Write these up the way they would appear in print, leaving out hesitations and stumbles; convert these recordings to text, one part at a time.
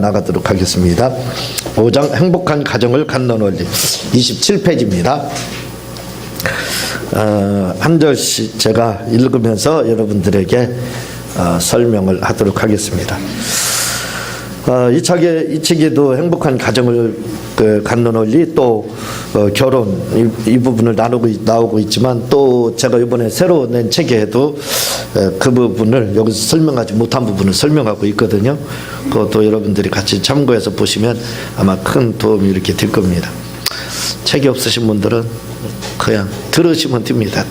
나가도록 하겠습니다. 5장 행복한 가정을 갖는 원리 27페이지입니다. 한 절씩 제가 읽으면서 여러분들에게 설명을 하도록 하겠습니다. 이 책에도 행복한 가정을 갖는 원리, 또 결혼 이 부분을 나오고 있지만, 또 제가 이번에 새로 낸 책에도 그 부분을 여기서 설명하지 못한 부분을 설명하고 있거든요. 그것도 여러분들이 같이 참고해서 보시면 아마 큰 도움이 이렇게 될 겁니다. 책이 없으신 분들은 그냥 들으시면 됩니다.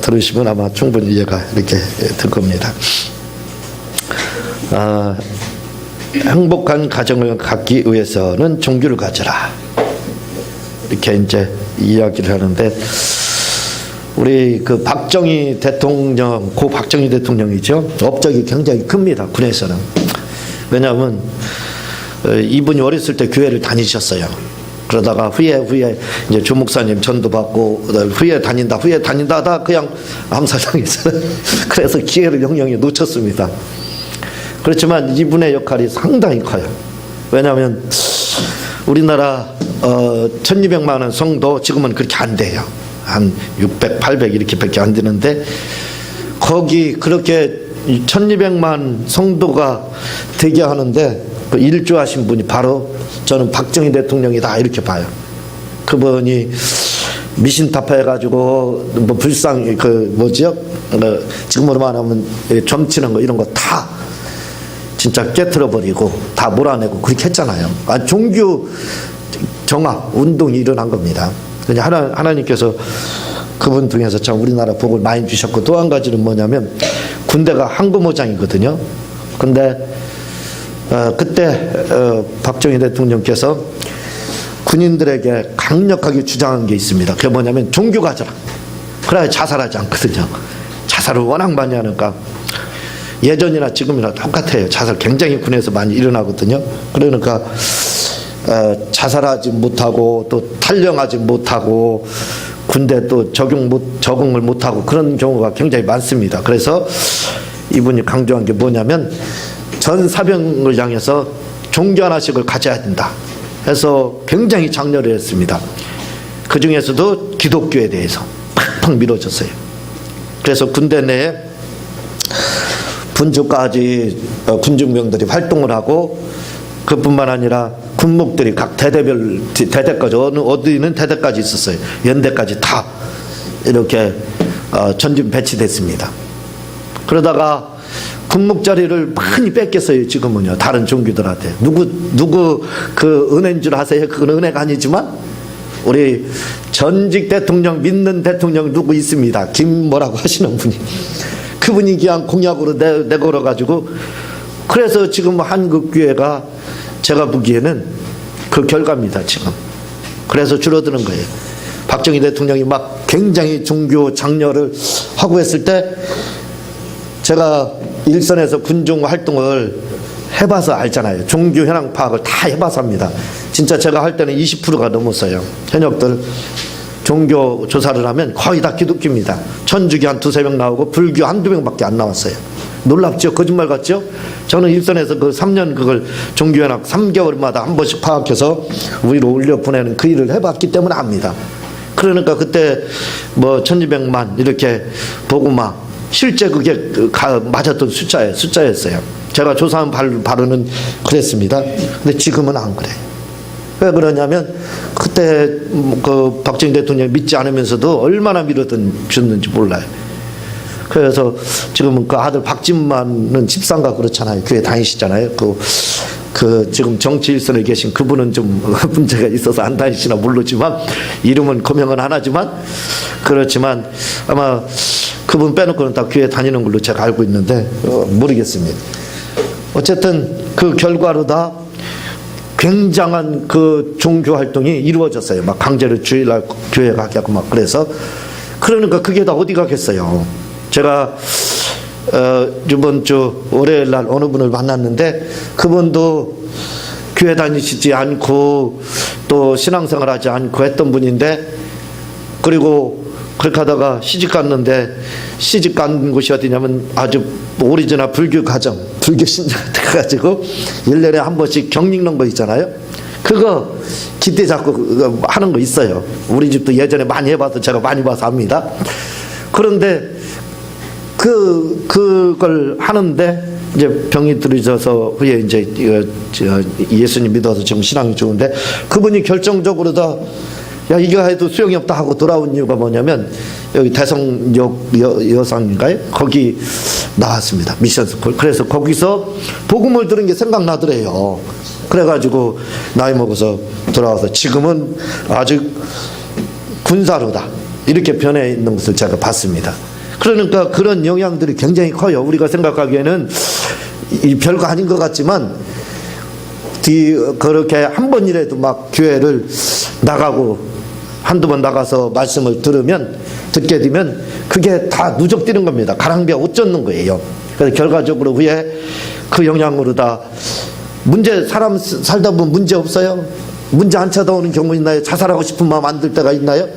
들으시면 아마 충분히 이해가 이렇게 될 겁니다. 행복한 가정을 갖기 위해서는 종교를 가져라, 이렇게 이제 이야기를 하는데, 우리 그 박정희 대통령, 고 박정희 대통령이죠. 업적이 굉장히 큽니다, 군에서는. 왜냐하면 이분이 어렸을 때 교회를 다니셨어요. 그러다가 후에 이제 조목사님 전도 받고 후에 다닌다 하다 그냥 암살당했어요. 그래서 기회를 영영히 놓쳤습니다. 그렇지만 이분의 역할이 상당히 커요. 왜냐하면 우리나라 1200만 원 성도 지금은 그렇게 안 돼요. 한 600, 800 이렇게밖에 안 되는데, 거기 그렇게 1200만 성도가 되게 하는데 그 일조하신 분이 바로 저는 박정희 대통령이다, 이렇게 봐요. 그분이 미신탑해가지고 뭐 불상 지금으로 말하면 점치는 거 이런 거 다 진짜 깨트려 버리고 다 몰아내고 그렇게 했잖아요. 종교 정화 운동이 일어난 겁니다. 하나님께서 그분 중에서 참 우리나라 복을 많이 주셨고, 또 한 가지는 뭐냐면 군대가 항구모장이거든요. 근데 그때 박정희 대통령께서 군인들에게 강력하게 주장한 게 있습니다. 그게 뭐냐면 종교 가져라. 그래야 자살하지 않거든요. 자살을 워낙 많이 하니까. 예전이나 지금이나 똑같아요. 자살 굉장히 군에서 많이 일어나거든요. 그러니까 자살하지 못하고 또 탈영하지 못하고 군대 또 적응을 못하고 그런 경우가 굉장히 많습니다. 그래서 이분이 강조한 게 뭐냐면 전 사병을 향해서 종교 하나씩을 가져야 된다 해서 굉장히 장려를 했습니다. 그 중에서도 기독교에 대해서 팍팍 밀어줬어요. 그래서 군대 내에 분주까지 군중병들이 활동을 하고, 그뿐만 아니라 군목들이 각 대대까지 어디는 대대까지 있었어요. 연대까지 다 이렇게 전진 배치됐습니다. 그러다가 군목 자리를 많이 뺏겼어요. 지금은요, 다른 종교들한테. 누구 그 은혜인 줄 아세요? 그건 은혜가 아니지만 우리 전직 대통령 믿는 대통령 누구 있습니다. 김 뭐라고 하시는 분이, 그분이 그냥 공약으로 내걸어가지고, 그래서 지금 한국교회가 제가 보기에는 그 결과입니다, 지금. 그래서 줄어드는 거예요. 박정희 대통령이 막 굉장히 종교 장려를 하고 했을 때, 제가 일선에서 군종 활동을 해봐서 알잖아요. 종교 현황 파악을 다 해봐서 합니다. 진짜 제가 할 때는 20%가 넘었어요. 현역들 종교 조사를 하면 거의 다 기독교입니다. 천주교 한 2-3명 나오고 불교 1-2명밖에 안 나왔어요. 놀랍죠? 거짓말 같죠? 저는 일선에서 그 3년 그걸 종교연합 3개월마다 한 번씩 파악해서 위로 올려 보내는 그 일을 해봤기 때문에 압니다. 그러니까 그때 뭐 1200만 이렇게 보고 막 실제 그게 맞았던 숫자였어요. 제가 조사한 바로는 그랬습니다. 근데 지금은 안 그래요. 왜 그러냐면 그때 그 박정희 대통령이 믿지 않으면서도 얼마나 밀어줬는지 몰라요. 그래서 지금은 그 아들 박진만은 집사인가 그렇잖아요. 교회 다니시잖아요. 그 지금 정치 일선에 계신 그분은 좀 문제가 있어서 안 다니시나 모르지만, 이름은 고명은 하나지만, 그렇지만 아마 그분 빼놓고는 다 교회 다니는 걸로 제가 알고 있는데 모르겠습니다. 어쨌든 그 결과로 다 굉장한 그 종교 활동이 이루어졌어요. 막 강제로 주일날 교회 가게 하고 막 그래서. 그러니까 그게 다 어디 가겠어요. 제가 이번 주 월요일 날 어느 분을 만났는데, 그분도 교회 다니시지 않고 또 신앙생활 하지 않고 했던 분인데, 그리고 그렇게 하다가 시집 갔는데, 시집 간 곳이 어디냐면 아주 오리지널 불교 가정, 불교 신자 돼가지고 1년에 한 번씩 경 읽는 거 있잖아요. 그거 기대 잡고 그거 하는 거 있어요. 우리 집도 예전에 많이 해봐서 제가 많이 봐서 압니다. 그런데 그걸 하는데 이제 병이 들어져서 후에 이제 예수님 믿어서 지금 신앙이 좋은데 그분이 결정적으로 다 야 이거 해도 소용이 없다 하고 돌아온 이유가 뭐냐면 여기 대성역 여상인가요? 거기 나왔습니다. 미션 스쿨. 그래서 거기서 복음을 들은 게 생각나더래요. 그래가지고 나이 먹어서 돌아와서 지금은 아주 군사로다 이렇게 변해 있는 것을 제가 봤습니다. 그러니까 그런 영향들이 굉장히 커요. 우리가 생각하기에는 이 별거 아닌 것 같지만 그렇게 한 번이라도 막 교회를 나가고 한두 번 나가서 말씀을 듣게 되면 그게 다 누적되는 겁니다. 가랑비가 옷 젖는 거예요. 그래서 결과적으로 후에 그 영향으로 다 사람 살다 보면 문제 없어요? 문제 안 찾아오는 경우 있나요? 자살하고 싶은 마음 안 들 때가 있나요?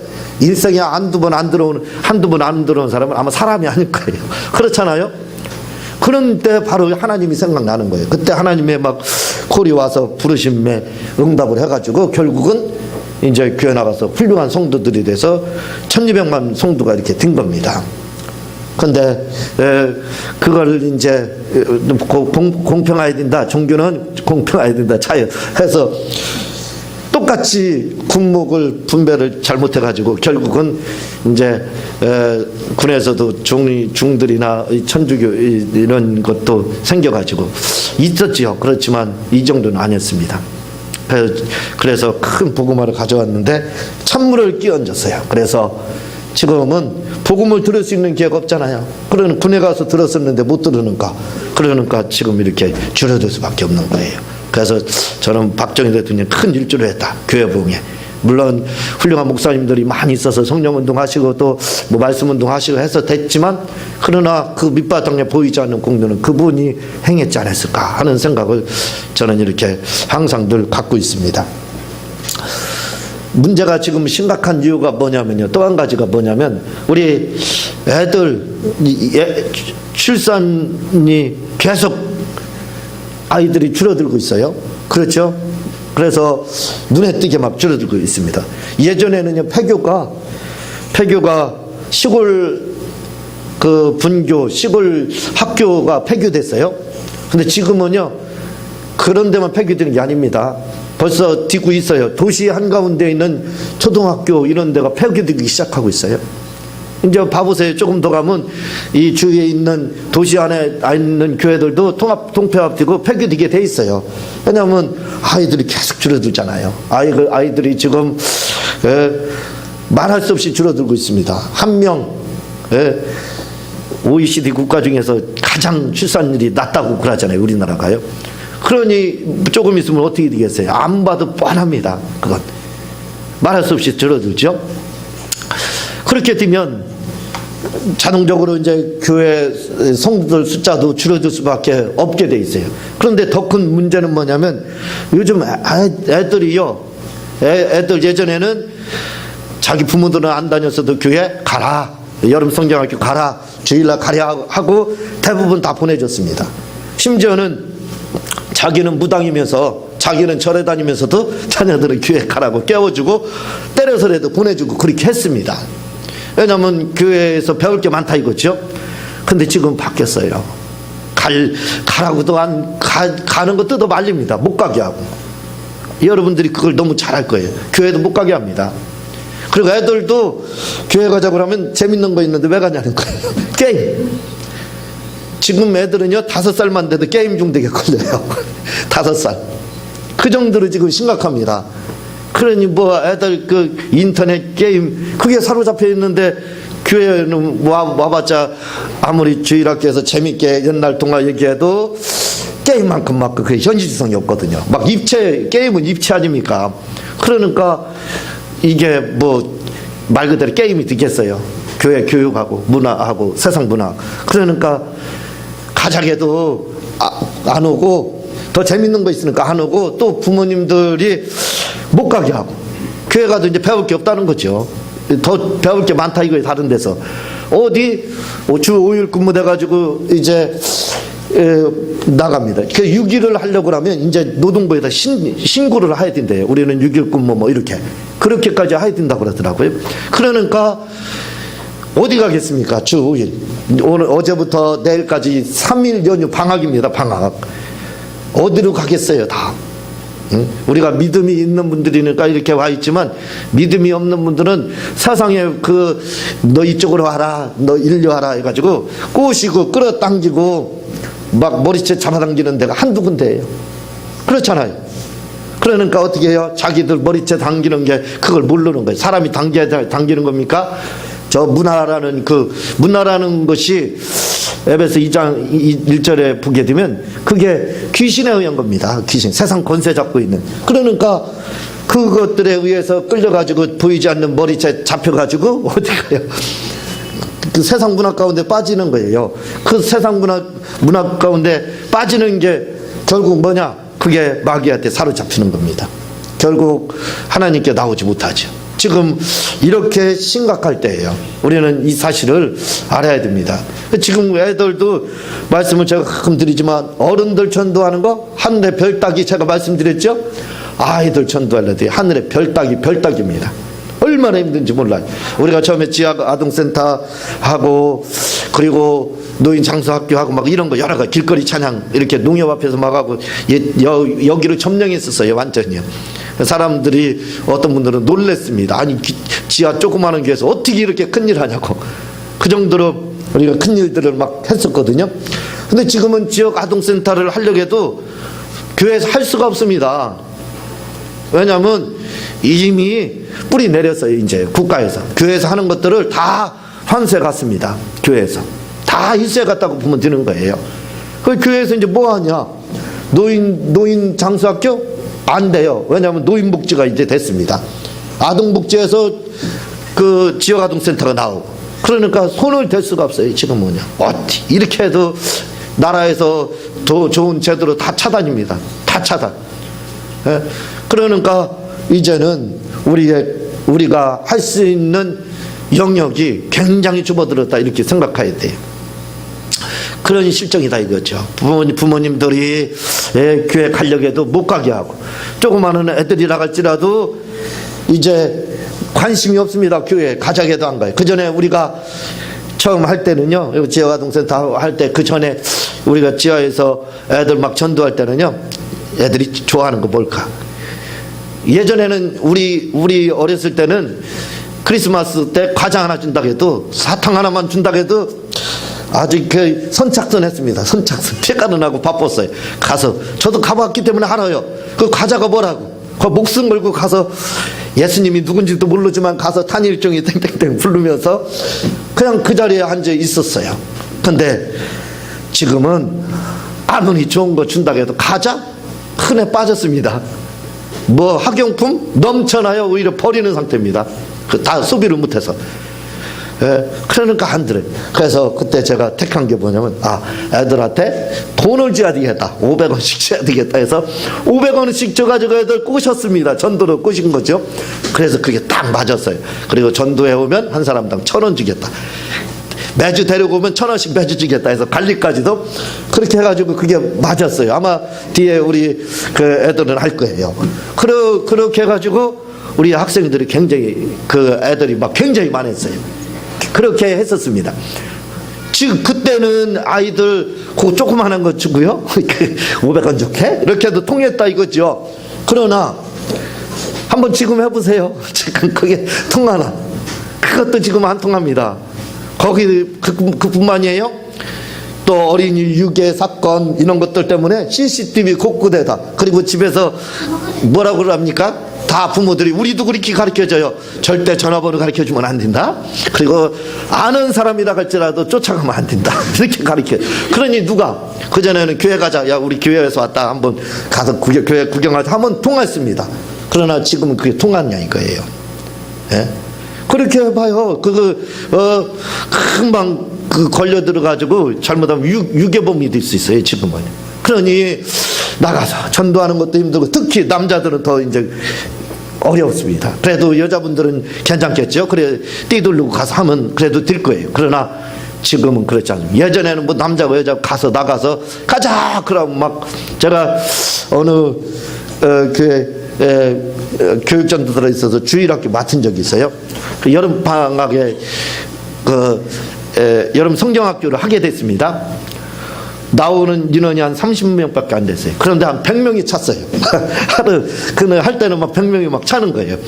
일생에 한두 번 안 들어오는 사람은 아마 사람이 아닐 거예요. 그렇잖아요? 그런 때 바로 하나님이 생각나는 거예요. 그때 하나님의 막 콜이 와서 부르심에 응답을 해가지고 결국은 이제 교회 나가서 훌륭한 성도들이 돼서 1200만 성도가 이렇게 된 겁니다. 근데 그걸 이제 공평해야 된다. 종교는 공평해야 된다. 해서 똑같이 군목을 분배를 잘못해가지고 결국은 이제 군에서도 중들이나 천주교 이런 것도 생겨가지고 있었지요. 그렇지만 이 정도는 아니었습니다. 그래서 큰 복음화를 가져왔는데 찬물을 끼얹었어요. 그래서 지금은 복음을 들을 수 있는 기회가 없잖아요. 그러는 군에 가서 들었었는데 못 들으니까 그러니까 지금 이렇게 줄어들 수밖에 없는 거예요. 그래서 저는 박정희 대통령이 큰 일조를 했다. 교회 부흥에. 물론 훌륭한 목사님들이 많이 있어서 성령운동 하시고 또 뭐 말씀운동 하시고 해서 됐지만 그러나 그 밑바탕에 보이지 않는 공로는 그분이 행했지 않았을까 하는 생각을 저는 이렇게 항상 늘 갖고 있습니다. 문제가 지금 심각한 이유가 뭐냐면요. 또 한 가지가 뭐냐면 우리 애들 출산이 계속 아이들이 줄어들고 있어요. 그렇죠? 그래서 눈에 띄게 막 줄어들고 있습니다. 예전에는요, 폐교가 시골 분교, 시골 학교가 폐교됐어요. 근데 지금은요, 그런 데만 폐교되는 게 아닙니다. 벌써 되고 있어요. 도시 한가운데 있는 초등학교 이런 데가 폐교되기 시작하고 있어요. 이제 봐보세요. 조금 더 가면 이 주위에 있는 도시 안에 있는 교회들도 통폐합되고 폐교되게 돼 있어요. 왜냐하면 아이들이 계속 줄어들잖아요. 아이들이 지금 말할 수 없이 줄어들고 있습니다. 한 명 OECD 국가 중에서 가장 출산율이 낮다고 그러잖아요. 우리나라가요. 그러니 조금 있으면 어떻게 되겠어요? 안 봐도 뻔합니다. 그건 말할 수 없이 줄어들죠. 그렇게 되면 자동적으로 이제 교회 성도들 숫자도 줄어들 수밖에 없게 돼 있어요. 그런데 더 큰 문제는 뭐냐면 요즘 애들이요. 애들 예전에는 자기 부모들은 안 다녔어도 교회 가라. 여름 성경학교 가라. 주일날 가랴 하고 대부분 다 보내줬습니다. 심지어는 자기는 무당이면서 자기는 절에 다니면서도 자녀들은 교회 가라고 깨워주고 때려서라도 보내주고 그렇게 했습니다. 왜냐하면 교회에서 배울 게 많다 이거죠. 근데 지금 바뀌었어요. 가라고도 가는 거 뜯어 말립니다. 못 가게 하고. 여러분들이 그걸 너무 잘할 거예요. 교회도 못 가게 합니다. 그리고 애들도 교회 가자고 하면 재밌는 거 있는데 왜 가냐는 거예요. 게임. 지금 애들은요 5살만 돼도 게임 중독에 걸려요. 5살. 그 정도로 지금 심각합니다. 그러니 뭐 애들 그 인터넷 게임 그게 사로잡혀 있는데 교회는 와봤자 아무리 주일학교에서 재밌게 옛날 동화 얘기해도 게임만큼 막 그 현실성이 없거든요. 막 게임은 입체 아닙니까? 그러니까 이게 뭐 말 그대로 게임이 되겠어요. 교회 교육하고 문화하고 세상 문화. 그러니까 가자게도 안 오고 더 재밌는 거 있으니까 안 오고 또 부모님들이 못 가게 하고 교회 가도 이제 배울 게 없다는 거죠. 더 배울 게 많다 이거예요. 다른 데서 어디 주 5일 근무돼 가지고 이제 나갑니다. 그 6.1을 하려고 하면 이제 노동부에다 신고를 해야 된대요. 우리는 6.1 근무 뭐 이렇게. 그렇게까지 해야 된다고 그러더라고요. 그러니까 어디 가겠습니까? 주 5일. 오늘 어제부터 내일까지 3일 연휴 방학입니다. 방학. 어디로 가겠어요? 다. 응? 우리가 믿음이 있는 분들이니까 이렇게 와 있지만 믿음이 없는 분들은 세상에 너 이쪽으로 와라, 너 일로 와라 해가지고 꼬시고 끌어당기고 막 머리채 잡아당기는 데가 한두 군데예요. 그렇잖아요. 그러니까 어떻게 해요? 자기들 머리채 당기는 게 그걸 모르는 거예요. 사람이 당기는 겁니까? 저 문화라는 것이 에베소 2장 1절에 보게 되면 그게 귀신에 의한 겁니다. 귀신, 세상 권세 잡고 있는. 그러니까 그것들에 의해서 끌려가지고 보이지 않는 머리채 잡혀가지고 어디 가요? 그 세상 문화 가운데 빠지는 거예요. 그 세상 문화 가운데 빠지는 게 결국 뭐냐? 그게 마귀한테 사로잡히는 겁니다. 결국 하나님께 나오지 못하죠. 지금 이렇게 심각할 때예요. 우리는 이 사실을 알아야 됩니다. 지금 애들도 말씀을 제가 가끔 드리지만 어른들 전도하는 거 하늘의 별 따기 제가 말씀드렸죠. 아이들 전도할 때 하늘의 별 따기입니다. 얼마나 힘든지 몰라요. 우리가 처음에 지역 아동센터 하고 그리고 노인 장소학교 하고 막 이런 거 여러 가지 길거리 찬양 이렇게 농협 앞에서 막 하고 여기로 점령했었어요. 완전히요. 사람들이 어떤 분들은 놀랬습니다. 아니 지하 조그마한 교회에서 어떻게 이렇게 큰일 하냐고. 그 정도로 우리가 큰일들을 막 했었거든요. 근데 지금은 지역 아동센터를 하려고 해도 교회에서 할 수가 없습니다. 왜냐하면 이미 뿌리 내렸어요. 이제 국가에서 교회에서 하는 것들을 다 환수해 갔습니다. 교회에서 다 일세 갔다고 보면 되는 거예요. 그 교회에서 이제 뭐 하냐? 노인 장수학교 안 돼요. 왜냐하면 노인복지가 이제 됐습니다. 아동복지에서 그 지역아동센터가 나오고 그러니까 손을 댈 수가 없어요. 지금 뭐냐? 어떻게 이렇게 해도 나라에서 더 좋은 제도로 다 차단입니다. 다 차단. 예? 그러니까 이제는 우리가 할 수 있는 영역이 굉장히 좁아들었다 이렇게 생각해야 돼요. 그런 실정이다 이거죠. 부모님들이 교회 가려고 해도 못 가게 하고 조그마한 애들이 나갈지라도 이제 관심이 없습니다. 교회에 가자고 해도 안 가요. 그 전에 우리가 처음 할 때는요, 지역아동센터 할 때 그 전에 우리가 지하에서 애들 막 전도할 때는요, 애들이 좋아하는 거 뭘까? 예전에는 우리 어렸을 때는 크리스마스 때 과자 하나 준다고 해도 사탕 하나만 준다고 해도 아주 그 선착순 했습니다. 선착순. 피가는하고 바빴어요. 가서 저도 가봤기 때문에 알아요. 그 과자가 뭐라고. 그 목숨 걸고 가서 예수님이 누군지도 모르지만 가서 탄일종이 땡땡땡 부르면서 그냥 그 자리에 앉아 있었어요. 근데 지금은 아무리 좋은 거 준다고 해도 가자? 흔해 빠졌습니다. 뭐 학용품 넘쳐나요. 오히려 버리는 상태입니다. 다 소비를 못해서. 예, 그러니까 안 들어요. 그래서 그때 제가 택한 게 뭐냐면 애들한테 돈을 줘야 되겠다. 500원씩 줘야 되겠다 해서 500원씩 줘가지고 애들 꼬셨습니다. 전도로 꼬신 거죠. 그래서 그게 딱 맞았어요. 그리고 전도해 오면 한 사람당 1,000원 주겠다. 매주 데리고 오면 1,000원씩 매주 주겠다 해서 관리까지도 그렇게 해가지고 그게 맞았어요. 아마 뒤에 우리 그 애들은 할 거예요. 그렇게 해가지고 우리 학생들이 굉장히 그 애들이 막 굉장히 많았어요. 그렇게 했었습니다. 지금 그때는 아이들 그 조그만한 거 주고요. 500원 좋게 이렇게 해도 통했다 이거죠. 그러나 한번 지금 해보세요. 지금 그게 통하나? 그것도 지금 안 통합니다. 거기 그뿐만이에요. 또 어린이 유괴 사건 이런 것들 때문에 CCTV 곳곳에다. 그리고 집에서 뭐라고 합니까? 다 부모들이 우리도 그렇게 가르쳐줘요. 절대 전화번호 가르쳐주면 안 된다. 그리고 아는 사람이라 할지라도 쫓아가면 안 된다. 이렇게 가르쳐요. 그러니 누가 그전에는 교회 가자. 야 우리 교회에서 왔다. 한번 가서 교회 구경하자 하면 통했습니다. 그러나 지금은 그게 통하냐 이거예요. 예? 그렇게 해봐요. 금방 걸려 들어가지고 잘못하면 유괴범이 될 수 있어요. 지금은. 그러니 나가서 전도하는 것도 힘들고 특히 남자들은 더 이제 어렵습니다. 그래도 여자분들은 괜찮겠죠. 그래 띠돌리고 가서 하면 그래도 될 거예요. 그러나 지금은 그렇지 않습니다. 예전에는 뭐 남자고 여자고 가서 나가서 가자 그러면 막 제가 어느 교육전도 들어있어서 주일학교 맡은 적이 있어요. 그 여름 방학에 여름 성경학교를 하게 됐습니다. 나오는 인원이 한 30명밖에 안 됐어요. 그런데 한 100명이 찼어요. 그날 할 때는 막 100명이 막 차는 거예요.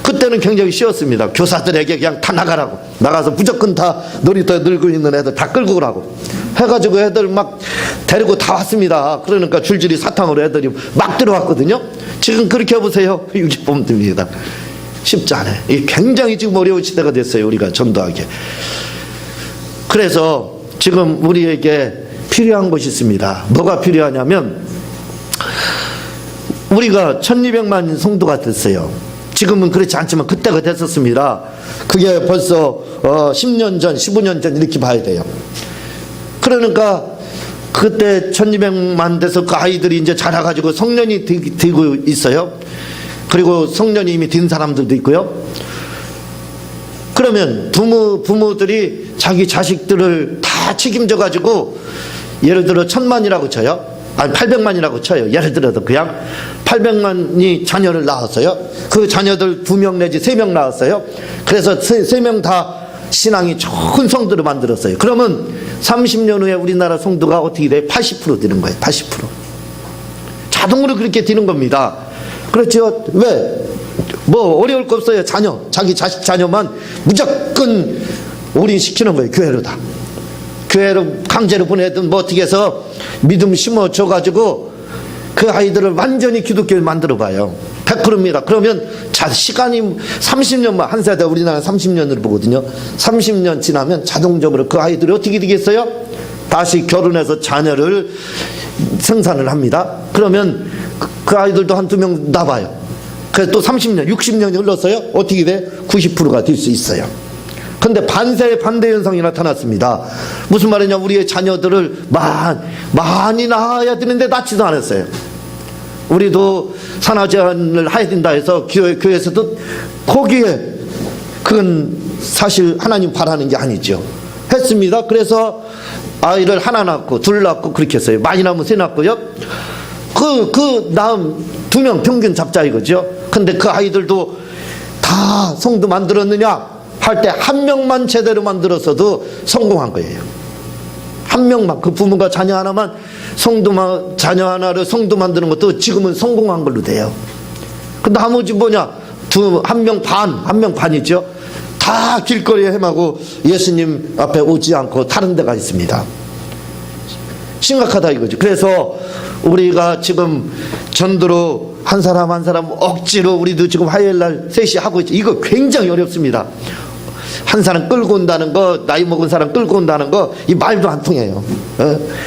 그때는 굉장히 쉬웠습니다. 교사들에게 그냥 다 나가라고. 나가서 무조건 다 놀이터에 놀고 있는 애들 다 끌고 오라고. 해가지고 애들 막 데리고 다 왔습니다. 그러니까 줄줄이 사탕으로 애들이 막 들어왔거든요. 지금 그렇게 해보세요. 유기범들입니다. 쉽지 않아요. 이게 굉장히 지금 어려운 시대가 됐어요. 우리가 전도하기에. 그래서 지금 우리에게 필요한 것이 있습니다. 뭐가 필요하냐면 우리가 1200만 성도가 됐어요. 지금은 그렇지 않지만 그때가 됐었습니다. 그게 벌써 10년 전, 15년 전 이렇게 봐야 돼요. 그러니까 그때 1200만 돼서 그 아이들이 이제 자라가지고 성년이 되고 있어요. 그리고 성년이 이미 된 사람들도 있고요. 그러면 부모들이 자기 자식들을 다 책임져가지고 예를 들어 1000만이라고 쳐요. 아니 800만이라고 쳐요. 예를 들어도 그냥 800만이 자녀를 낳았어요. 그 자녀들 2명 내지 3명 낳았어요. 그래서 3명 다 신앙이 좋은 성도를 만들었어요. 그러면 30년 후에 우리나라 성도가 어떻게 돼요? 80% 되는 거예요. 80%. 자동으로 그렇게 되는 겁니다. 그렇죠? 왜? 뭐 어려울 거 없어요. 자기 자식 자녀만 무조건 올인시키는 거예요. 교회로 다. 교회로 강제로 보내든 뭐 어떻게 해서 믿음 심어줘가지고 그 아이들을 완전히 기독교를 만들어봐요. 100%입니다. 그러면 시간이 30년만, 한 세대 우리나라 30년으로 보거든요. 30년 지나면 자동적으로 그 아이들이 어떻게 되겠어요? 다시 결혼해서 자녀를 생산을 합니다. 그러면 그 아이들도 한두 명 낳아요. 그래서 또 30년, 60년이 흘렀어요. 어떻게 돼? 90%가 될 수 있어요. 근데 반대 현상이 나타났습니다. 무슨 말이냐? 우리의 자녀들을 많이 낳아야 되는데 낳지도 않았어요. 우리도 산하제한을 해야 된다 해서 교회에서도 거기에 그건 사실 하나님 바라는 게 아니죠. 했습니다. 그래서 아이를 하나 낳고 둘 낳고 그렇게 했어요. 많이 낳으면 세 낳고요. 그 낳음 2명 평균 잡자 이거죠. 근데 그 아이들도 다 성도 만들었느냐? 할 때 한 명만 제대로 만들었어도 성공한 거예요. 한 명만, 그 부모가 자녀 하나만 자녀 하나를 성도 만드는 것도 지금은 성공한 걸로 돼요. 근데 나머지 뭐냐? 한 명 반이죠. 다 길거리에 헤매고 예수님 앞에 오지 않고 다른 데가 있습니다. 심각하다 이거죠. 그래서 우리가 지금 전도로 한 사람 억지로 우리도 지금 화요일날 3시 하고 있죠. 이거 굉장히 어렵습니다. 한 사람 끌고 온다는 거, 나이 먹은 사람 끌고 온다는 거, 이 말도 안 통해요.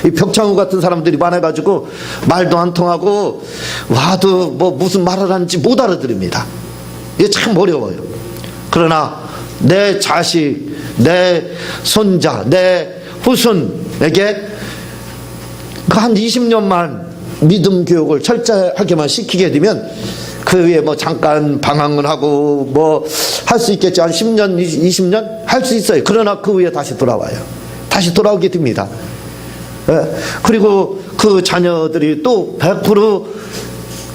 이 벽창우 같은 사람들이 많아가지고 말도 안 통하고 와도 뭐 무슨 말을 하는지 못 알아들습니다. 이게 참 어려워요. 그러나 내 자식, 내 손자, 내 후손에게 그 한 20년만 믿음 교육을 철저하게만 시키게 되면 그 위에 뭐 잠깐 방황을 하고 뭐 할 수 있겠지. 한 10년, 20년 할 수 있어요. 그러나 그 위에 다시 돌아와요. 다시 돌아오게 됩니다. 그리고 그 자녀들이 또 100%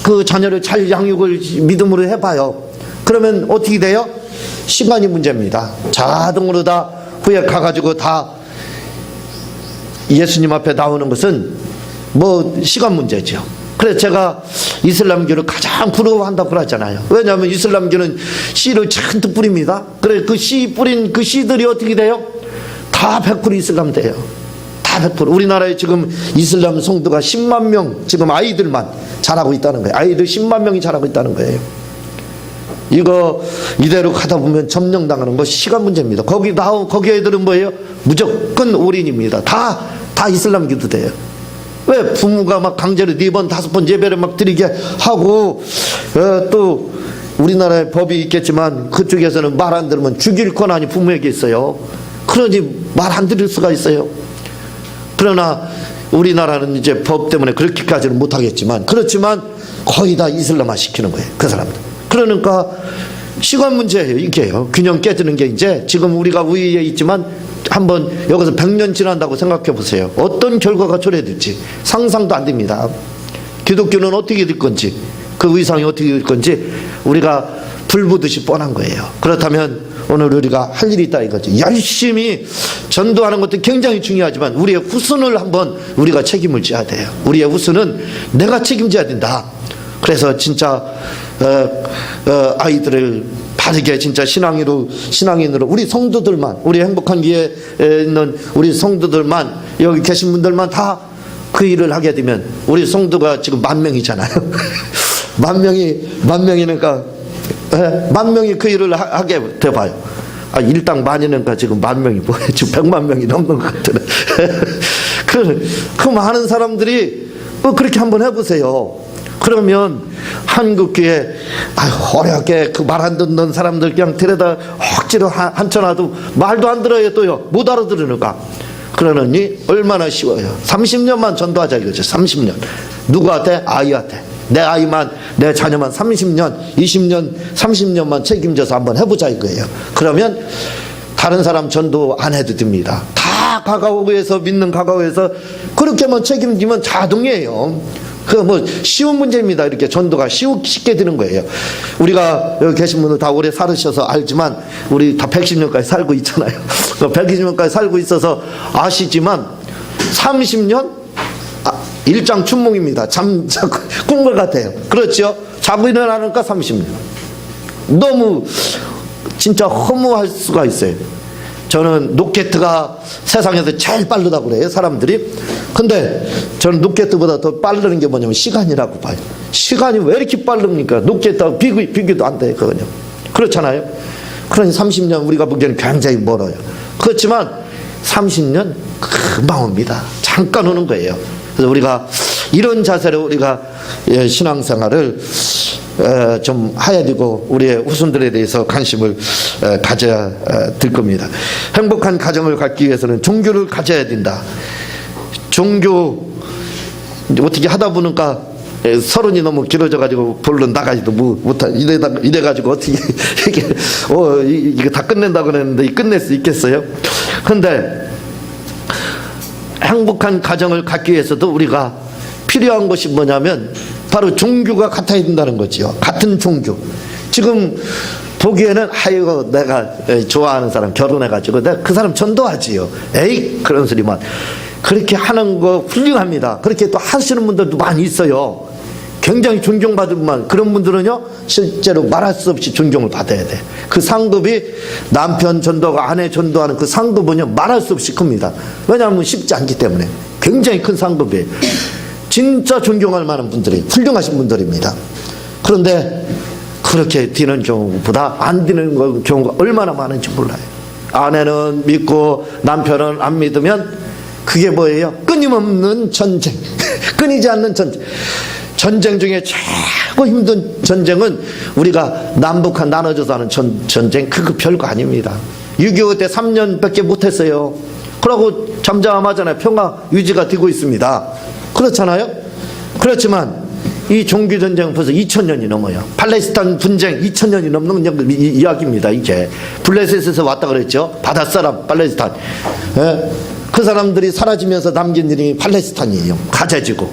그 자녀를 잘 양육을 믿음으로 해봐요. 그러면 어떻게 돼요? 시간이 문제입니다. 자동으로 다 후에 가가지고 다 예수님 앞에 나오는 것은 뭐 시간 문제죠. 그래서 제가 이슬람교를 가장 부러워한다고 그러잖아요. 왜냐하면 이슬람교는 씨를 잔뜩 뿌립니다. 그래 그 씨 뿌린 그 씨들이 어떻게 돼요? 다 100% 이슬람 돼요. 다 100%. 우리나라에 지금 이슬람 성도가 10만 명 지금 아이들만 자라고 있다는 거예요. 아이들 10만 명이 자라고 있다는 거예요. 이거 이대로 가다 보면 점령당하는 거 시간 문제입니다. 거기 애들은 뭐예요? 무조건 올인입니다. 다 이슬람교도 돼요. 왜? 부모가 막 강제로 4번 5번 예배를 막 드리게 하고 또 우리나라에 법이 있겠지만 그쪽에서는 말 안 들으면 죽일 권한이 부모에게 있어요. 그러니 말 안 들을 수가 있어요. 그러나 우리나라는 이제 법 때문에 그렇게까지는 못하겠지만 그렇지만 거의 다 이슬람화 시키는 거예요. 그 사람들. 그러니까 시간 문제예요. 이게요. 균형 깨지는 게 이제 지금 우리가 우위에 있지만 한번 여기서 100년 지난다고 생각해 보세요. 어떤 결과가 초래될지 상상도 안 됩니다. 기독교는 어떻게 될 건지, 그 의상이 어떻게 될 건지 우리가 불보듯이 뻔한 거예요. 그렇다면 오늘 우리가 할 일이 있다 이거죠. 열심히 전도하는 것도 굉장히 중요하지만 우리의 후손을 한번 우리가 책임을 져야 돼요. 우리의 후손은 내가 책임져야 된다. 그래서 진짜 아이들을 바르게 진짜 신앙인으로 우리 성도들만, 우리 행복한 교회에 있는 우리 성도들만, 여기 계신 분들만 다 그 일을 하게 되면, 우리 성도가 지금 10,000명이잖아요. 만 명이니까 만 명이 그 일을 하게 돼봐요. 일당 만이니까 지금 10,000명이 뭐예요? 지금 100만 명이 넘는 것 같으네. 그 많은 사람들이 그렇게 한번 해보세요. 그러면 한국교회 어렵게 그 말 안 듣는 사람들 그냥 데려다 억지로 앉혀놔도 말도 안 들어요. 또요 못 알아들으니까. 그러느니 얼마나 쉬워요. 30년만 전도하자 이거죠. 30년. 누구한테? 아이한테. 내 아이만, 내 자녀만 30년, 20년, 30년만 책임져서 한번 해보자 이거예요. 그러면 다른 사람 전도 안 해도 됩니다. 다 가까우에서 믿는 가까우에서 그렇게만 책임지면 자동이에요. 그 쉬운 문제입니다. 이렇게 전도가 쉽게 되는 거예요. 우리가 여기 계신 분들 다 오래 살으셔서 알지만 우리 다 110년까지 살고 있잖아요. 120년까지 살고 있어서 아시지만 30년 일장춘몽입니다. 꿈과 같아요. 그렇죠? 자고 일어나니까 30년. 너무 진짜 허무할 수가 있어요. 저는 로켓가 세상에서 제일 빠르다고 그래요, 사람들이. 근데 저는 로켓보다 더 빠르는 게 뭐냐면 시간이라고 봐요. 시간이 왜 이렇게 빠릅니까? 로켓하고 비교도 안 돼요, 그거는요. 그렇잖아요. 그러니 30년 우리가 보기에는 굉장히 멀어요. 그렇지만 30년 금방 옵니다. 잠깐 오는 거예요. 그래서 우리가 이런 자세로 우리가 신앙생활을 좀 해야 되고 우리의 후손들에 대해서 관심을 가져야 될 겁니다. 행복한 가정을 갖기 위해서는 종교를 가져야 된다. 종교 어떻게 하다 보니까 서른이 너무 길어져 가지고 본론 나가지도 못하 이래 가지고 어떻게 이게 다 끝낸다 그랬는데 끝낼 수 있겠어요? 근데 행복한 가정을 갖기 위해서도 우리가 필요한 것이 뭐냐면 바로 종교가 같아야 된다는 거지요. 같은 종교. 지금 보기에는 아이고 내가 좋아하는 사람 결혼해가지고 내가 그 사람 전도하지요. 에이 그런 소리만. 그렇게 하는 거 훌륭합니다. 그렇게 또 하시는 분들도 많이 있어요. 굉장히 존경받을 만 그런 분들은요 실제로 말할 수 없이 존경을 받아야 돼. 그 상급이 남편 전도하고 아내 전도하는 그 상급은요 말할 수 없이 큽니다. 왜냐하면 쉽지 않기 때문에. 굉장히 큰 상급이에요. 진짜 존경할 만한 분들이 훌륭하신 분들입니다. 그런데 그렇게 되는 경우보다 안 되는 경우가 얼마나 많은지 몰라요. 아내는 믿고 남편은 안 믿으면 그게 뭐예요? 끊임없는 전쟁. 끊이지 않는 전쟁. 전쟁 중에 최고 힘든 전쟁은 우리가 남북한 나눠져서 하는 전쟁. 그거 별거 아닙니다. 6.25 때 3년밖에 못했어요. 그러고 잠잠하잖아요. 평화 유지가 되고 있습니다. 그렇잖아요. 그렇지만 이 종교전쟁은 벌써 2000년이 넘어요. 팔레스타인 분쟁 2000년이 넘는 이야기입니다. 이게 블레셋에서 왔다 그랬죠. 바닷사람 팔레스타인. 그 사람들이 사라지면서 남긴 일이 팔레스타인이에요. 가자지구.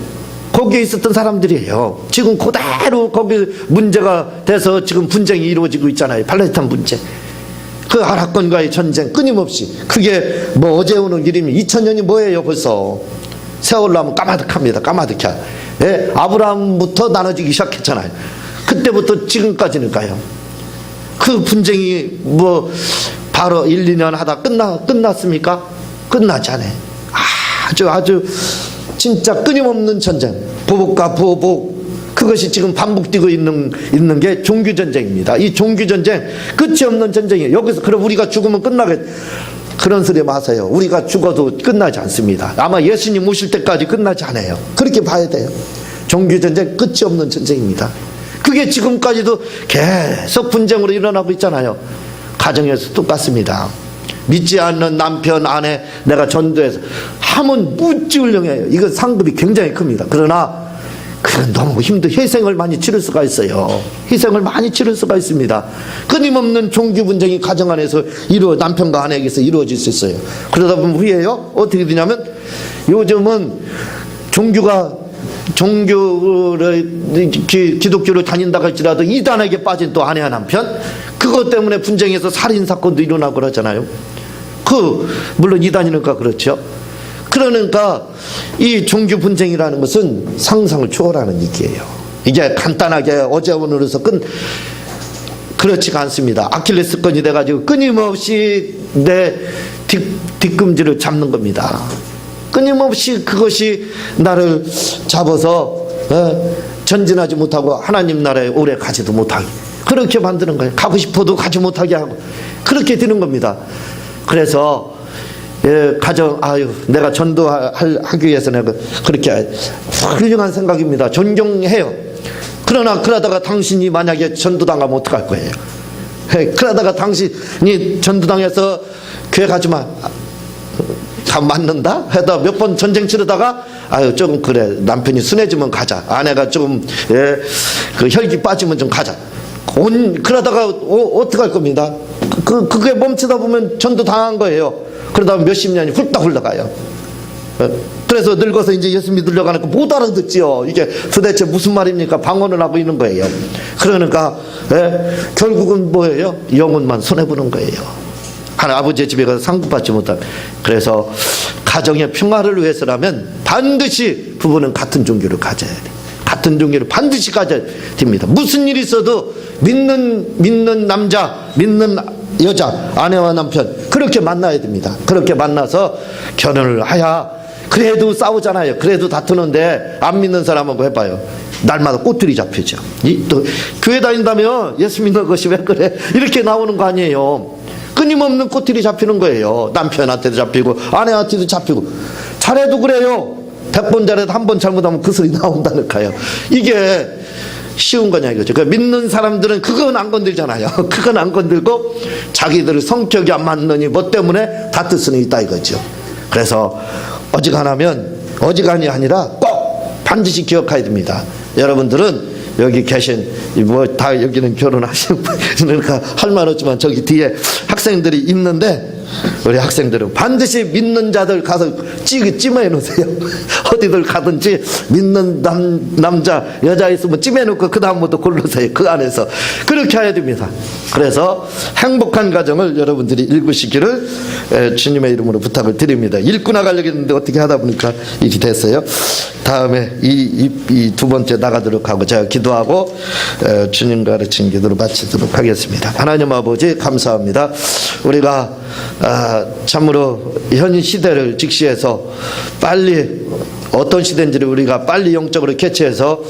거기에 있었던 사람들이에요. 지금 그대로 거기 문제가 돼서 지금 분쟁이 이루어지고 있잖아요. 팔레스타인 분쟁. 그 아랍권과의 전쟁 끊임없이. 그게 뭐 어제 오는 일이면 2000년이 뭐예요 벌써. 세월로 하면 까마득합니다. 까마득해. 예, 아브라함부터 나눠지기 시작했잖아요. 그때부터 지금까지니까요. 그 분쟁이 뭐 바로 1, 2년 하다 끝났습니까? 끝나지 않아요. 아주 진짜 끊임없는 전쟁. 보복과 보복. 그것이 지금 반복되고 있는 게 종교전쟁입니다. 이 종교전쟁 끝이 없는 전쟁이에요. 여기서 그럼 우리가 죽으면 끝나겠. 그런 소리 마세요. 우리가 죽어도 끝나지 않습니다. 아마 예수님 오실 때까지 끝나지 않아요. 그렇게 봐야 돼요. 종교전쟁 끝이 없는 전쟁입니다. 그게 지금까지도 계속 분쟁으로 일어나고 있잖아요. 가정에서 똑같습니다. 믿지 않는 남편, 아내 내가 전도해서 하면 무지 훌륭해요. 이건 상급이 굉장히 큽니다. 그러나 그건 너무 희생을 많이 치를 수가 있어요. 희생을 많이 치를 수가 있습니다. 끊임없는 종교 분쟁이 가정 안에서 남편과 아내에게서 이루어질 수 있어요. 그러다 보면 후에요 어떻게 되냐면, 요즘은 종교를 기독교를 다닌다고 할지라도 이단에게 빠진 또 아내와 남편, 그것 때문에 분쟁해서 살인 사건도 일어나고 그러잖아요. 물론 이단이니까 그렇죠. 그러니까 이 종교 분쟁이라는 것은 상상을 초월하는 얘기예요. 이게 간단하게 어제 오늘에서 그렇지가 않습니다. 아킬레스건이 돼가지고 끊임없이 내 뒤꿈치를 잡는 겁니다. 끊임없이 그것이 나를 잡아서 전진하지 못하고 하나님 나라에 오래 가지도 못하게 그렇게 만드는 거예요. 가고 싶어도 가지 못하게 하고 그렇게 되는 겁니다. 그래서 내가 전도하기 위해서 내가 그렇게 훌륭한 생각입니다. 존경해요. 그러다가 당신이 만약에 전도당하면 어떡할 거예요? 그러다가 당신이 전도당해서 교회 가지 마. 다 맞는다? 해다 몇 번 전쟁 치르다가 좀 그래 남편이 순해지면 가자. 아내가 좀 그 혈기 빠지면 좀 가자. 그러다가 어떡할 겁니다. 그게 멈추다 보면 전도 당한 거예요. 그러다 보면 몇십 년이 훌떡 흘러가요. 그래서 늙어서 이제 예수 믿으려고 하니까 못 알아듣지요. 이게 도대체 무슨 말입니까? 방언을 하고 있는 거예요. 그러니까 결국은 뭐예요? 영혼만 손해보는 거예요. 아버지의 집에 가서 상급받지 못하면. 그래서 가정의 평화를 위해서라면 반드시 부부는 같은 종교를 가져야 돼. 같은 종교를 반드시 가져야 됩니다. 무슨 일이 있어도 믿는 남자, 믿는 여자, 아내와 남편 그렇게 만나야 됩니다. 그렇게 만나서 결혼을 하야 그래도 싸우잖아요. 그래도 다투는데 안 믿는 사람하고 해봐요. 날마다 꼬투리 잡히죠. 또 교회 다닌다며 예수 믿는 것이 왜 그래? 이렇게 나오는 거 아니에요. 끊임없는 꼬투리 잡히는 거예요. 남편한테도 잡히고 아내한테도 잡히고. 잘해도 그래요. 100번 잘해도 한 번 잘못하면 그 소리 나온다니까요. 이게 쉬운 거냐 이거죠. 그러니까 믿는 사람들은 그건 안 건들잖아요. 그건 안 건들고 자기들 성격이 안 맞느니 뭐 때문에 다툴 수는 있다 이거죠. 그래서 어지간히 아니라 꼭 반드시 기억해야 됩니다. 여러분들은 여기 계신 다 여기는 결혼하신 그러니까 할 말 없지만 저기 뒤에 학생들이 있는데 우리 학생들은 반드시 믿는 자들 가서 찜해 놓으세요. 어디들 가든지 믿는 남자 여자 있으면 찜해 놓고 그 다음부터 고르세요. 그 안에서 그렇게 해야 됩니다. 그래서 행복한 가정을 여러분들이 읽으시기를 주님의 이름으로 부탁을 드립니다. 읽고 나가려고 했는데 어떻게 하다 보니까 이렇게 됐어요. 다음에 이 두 번째 나가도록 하고 제가 기도하고 주님 가르친 기도로 마치도록 하겠습니다. 하나님 아버지 감사합니다. 우리가 참으로 현 시대를 직시해서 빨리 어떤 시대인지를 우리가 빨리 영적으로 캐치해서